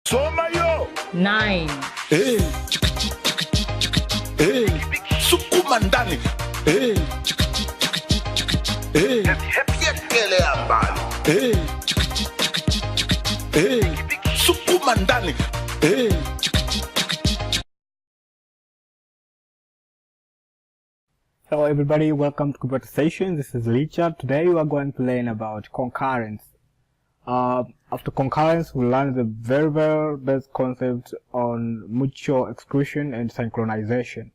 Soma yo 9. chikichi chikichi chikichi sukuma ndani chikichi chikichi chikichi hepiekele ambali chikichi chikichi chikichi sukuma ndani chikichi chikichi. Hello everybody, welcome to Computer Session. This is Richard. Today we are going to learn about concurrence. After concurrence, we learn the very best concept on mutual exclusion and synchronization.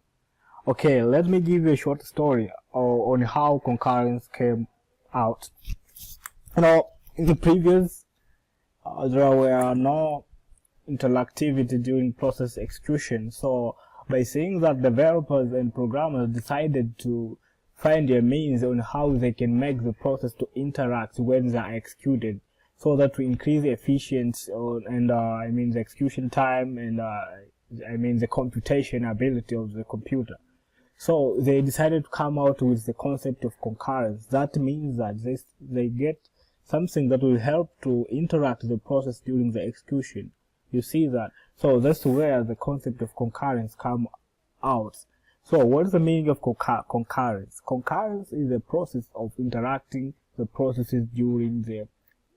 Okay, let me give you a short story on how concurrence came out. You know, in the previous, there were no interactivity during process execution. So by saying that, developers and programmers decided to find a means on how they can make the process to interact when they are executed, so that to increase efficiency and the execution time and the computation ability of the computer. So they decided to come out with the concept of concurrence. That means that they get something that will help to interact the process during the execution. You see that? So that's where the concept of concurrence come out. So what is the meaning of concurrence? Concurrence is the process of interacting the processes during the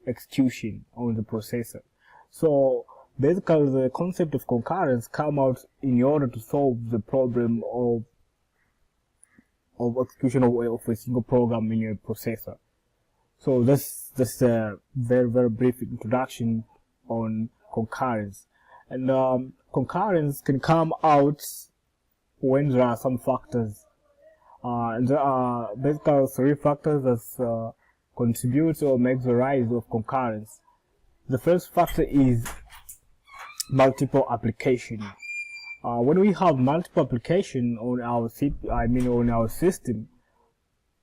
execution on the processor. So basically the concept of concurrence come out in order to solve the problem of execution of a single program in your processor. So that's a very brief introduction on concurrence. And concurrence can come out when there are some factors. And there are basically three factors that contribute or make the rise of concurrence. The first factor is multiple application. When we have multiple application on our system,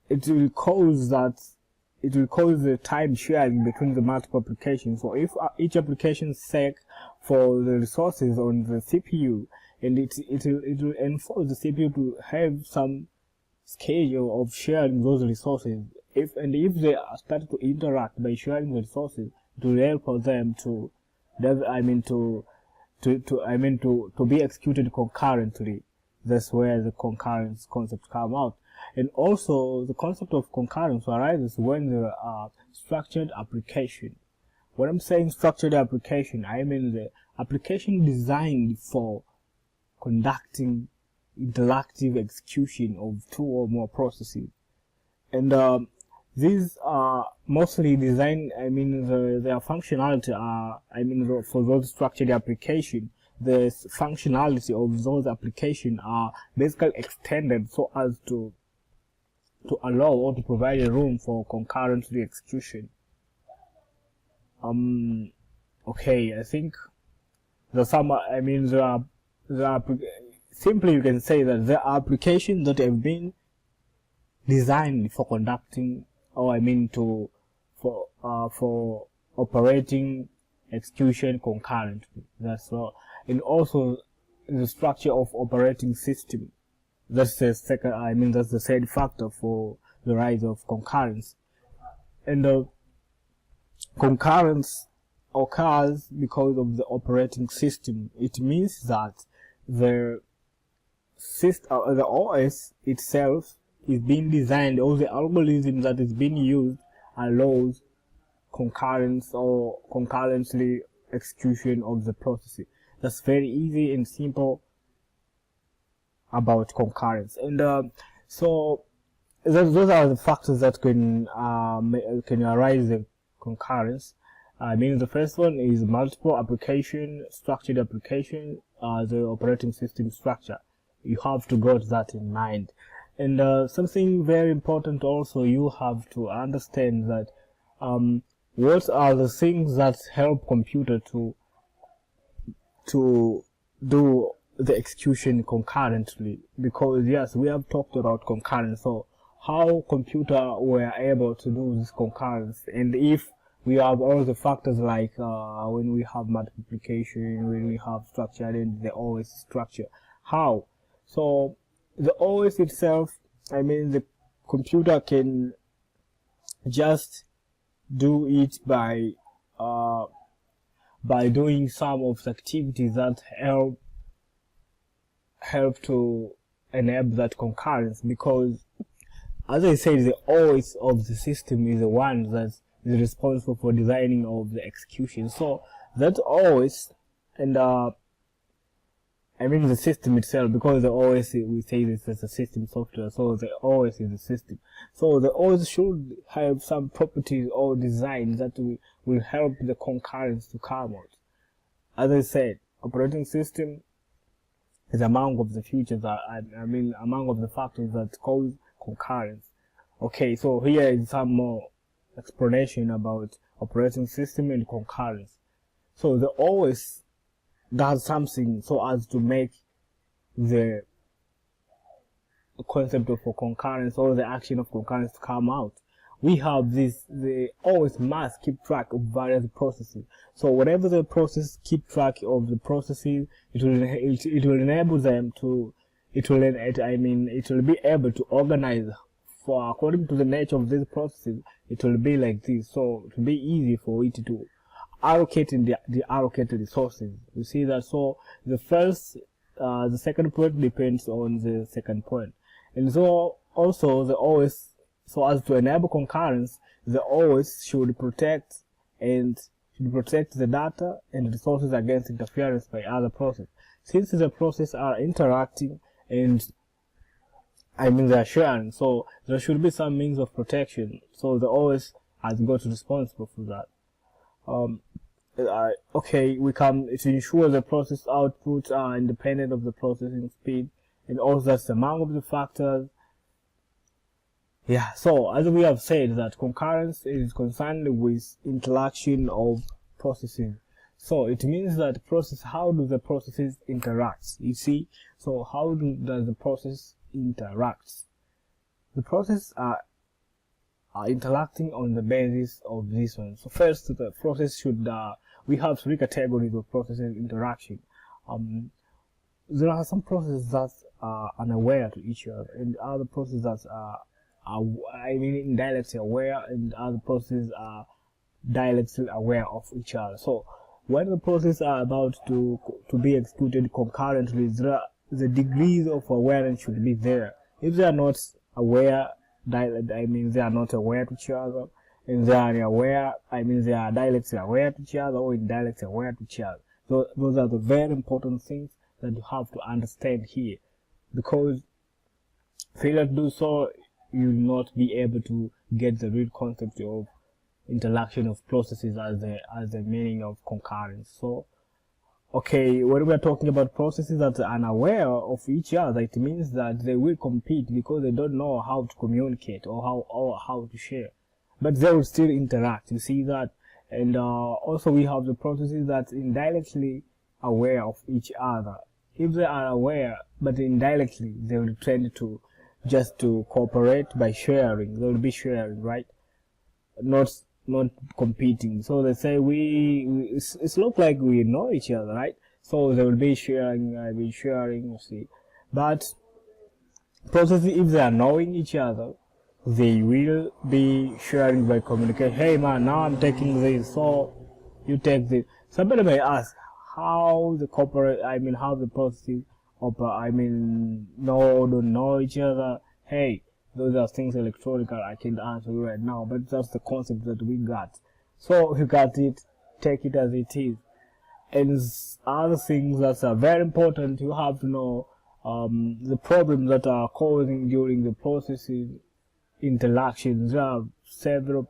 it will cause the time sharing between the multiple applications. So if each application seek for the resources on the CPU, and it will enforce the CPU to have some schedule of sharing those resources. If they start to interact by sharing the resources, it will help for them to be executed concurrently. That's where the concurrence concept come out. And also the concept of concurrence arises when there are structured application. When I'm saying structured application, I mean the application designed for conducting interactive execution of two or more processes. And these are mostly designed, their functionality are, for those structured application, the functionality of those applications are basically extended so as to allow or to provide a room for concurrent execution. Okay, I think there's some, simply you can say that there are applications that have been designed for conducting, or for operating execution concurrently. That's all. And also the structure of operating system. That's the second. That's the third factor for the rise of concurrence. And concurrence occurs because of the operating system. It means that the OS itself is being designed, or the algorithm that is being used allows concurrence or concurrently execution of the process. That's very easy and simple about concurrence. And so those are the factors that can arise the concurrence. The first one is multiple application, structured application, the operating system structure. You have to got that in mind. And something very important also, you have to understand that what are the things that help computer to do the execution concurrently. Because yes, we have talked about concurrence, so how computer were able to do this concurrence, and if we have all the factors like when we have multiplication, when we have structure, and the OS structure, how? So the OS itself, the computer can just do it by by doing some of the activities that help to enable that concurrence, because as I said, the OS of the system is the one that is responsible for designing of the execution. So that OS, and I mean the system itself, because the OS, we say this as a system software, so the OS is the system. So the OS should have some properties or design that will help the concurrence to come out. As I said, operating system is among of the features that, I mean among of the factors that cause concurrence. Okay, so here is some more explanation about operating system and concurrence. So the OS does something so as to make the concept of concurrence or the action of concurrence to come out. We have this, the OS must keep track of various processes. So whatever the process keep track of the processes, it will enable them to, it will be able to organize for according to the nature of these processes. It will be like this, so it will be easy for it to allocate in the allocated resources. You see that? So the second point depends on the second point, and so also the OS, so as to enable concurrence, the OS should protect the data and resources against interference by other processes. Since the processes are interacting and they are sharing, so there should be some means of protection. So the OS has got responsible for that. Okay, we come to ensure the process outputs are independent of the processing speed, and also that's among of the factors. Yeah, so as we have said, that concurrence is concerned with interaction of processes. So it means that how do the processes interact? You see, so how does the process interact? The processes are interacting on the basis of this one. So first, the process should, we have three categories of processes interaction. There are some processes that are unaware to each other, and other processes that are indirectly aware, and other processes are directly aware of each other. So when the processes are about to be executed concurrently, the degrees of awareness should be there. If they are not aware, they are not aware to each other, and they are aware, they are directly aware to each other or indirectly aware to each other. So those are the very important things that you have to understand here, because failure to do so, you will not be able to get the real concept of interaction of processes as the meaning of concurrence. So okay, when we are talking about processes that are unaware of each other, it means that they will compete because they don't know how to communicate or how to share, but they will still interact. You see that? And also we have the processes that indirectly aware of each other. If they are aware but indirectly, they will tend to just to cooperate by sharing. They will be sharing, right? Not competing. So they say it's look like we know each other, right? So they will be sharing, you see. But processes, if they are knowing each other, they will be sharing by communication. Hey man, now I'm taking this, so you take this. Somebody may ask how the how the processes don't know each other. Hey, those are things electronical, I can't answer you right now, but that's the concept that we got. So you got it, take it as it is. And other things that are very important, you have to know the problems that are causing during the processes interactions. There are several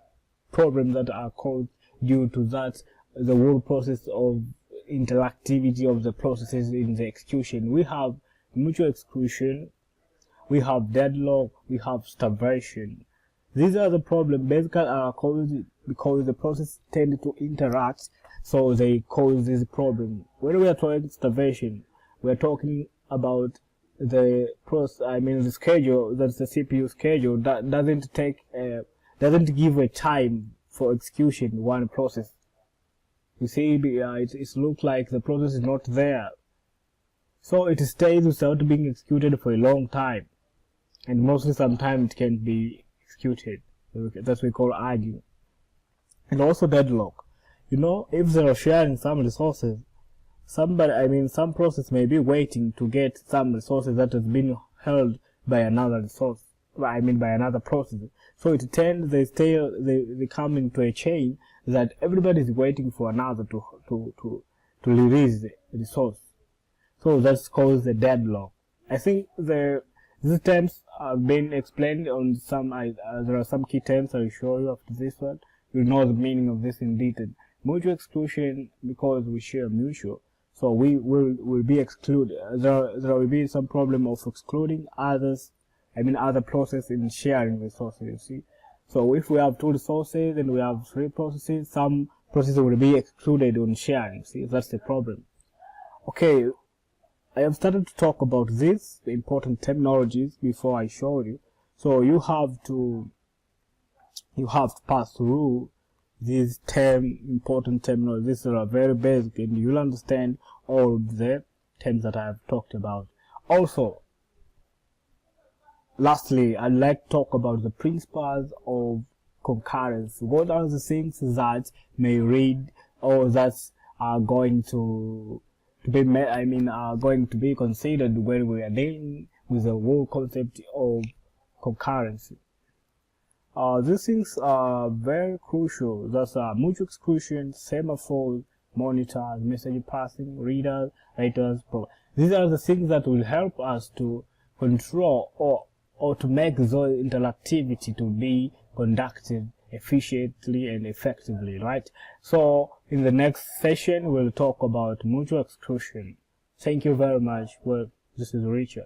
problems that are caused due to that, the whole process of interactivity of the processes in the execution. We have mutual exclusion, we have deadlock, we have starvation. These are the problems basically are caused because the process tend to interact, so they cause this problem. When we are talking starvation, we are talking about the the schedule, that's the CPU schedule, that doesn't give a time for execution one process. You see, it looks like the process is not there, so it stays without being executed for a long time, and mostly sometimes it can be executed. That's what we call idle. And also deadlock. if they are sharing some resources, some process may be waiting to get some resources that has been held by another resource, by another process. So it tends, they come into a chain that everybody is waiting for another to release the resource. So that's called the deadlock. I think these terms have been explained on some. There are some key terms I'll show you after this one. You'll know the meaning of this in detail. Mutual exclusion, because we share mutual, so we will be excluded. There will be some problem of excluding others. Other process in sharing resources. You see, so if we have 2 resources and we have 3 processes, some processes will be excluded on sharing. See, that's the problem. Okay. I have started to talk about the important terminologies before I show you. So you have to pass through these important terminologies. These are very basic, and you'll understand all of the terms that I have talked about. Also, lastly, I'd like to talk about the principles of concurrence. What are the things that may read or that are going to be going to be considered when we are dealing with the whole concept of concurrency. These things are very crucial. That's mutual exclusion, semaphores, monitors, message passing, readers, writers. These are the things that will help us to control or to make the interactivity to be conducted efficiently and effectively, right? So in the next session we'll talk about mutual exclusion. Thank you very much. Well, this is Richard.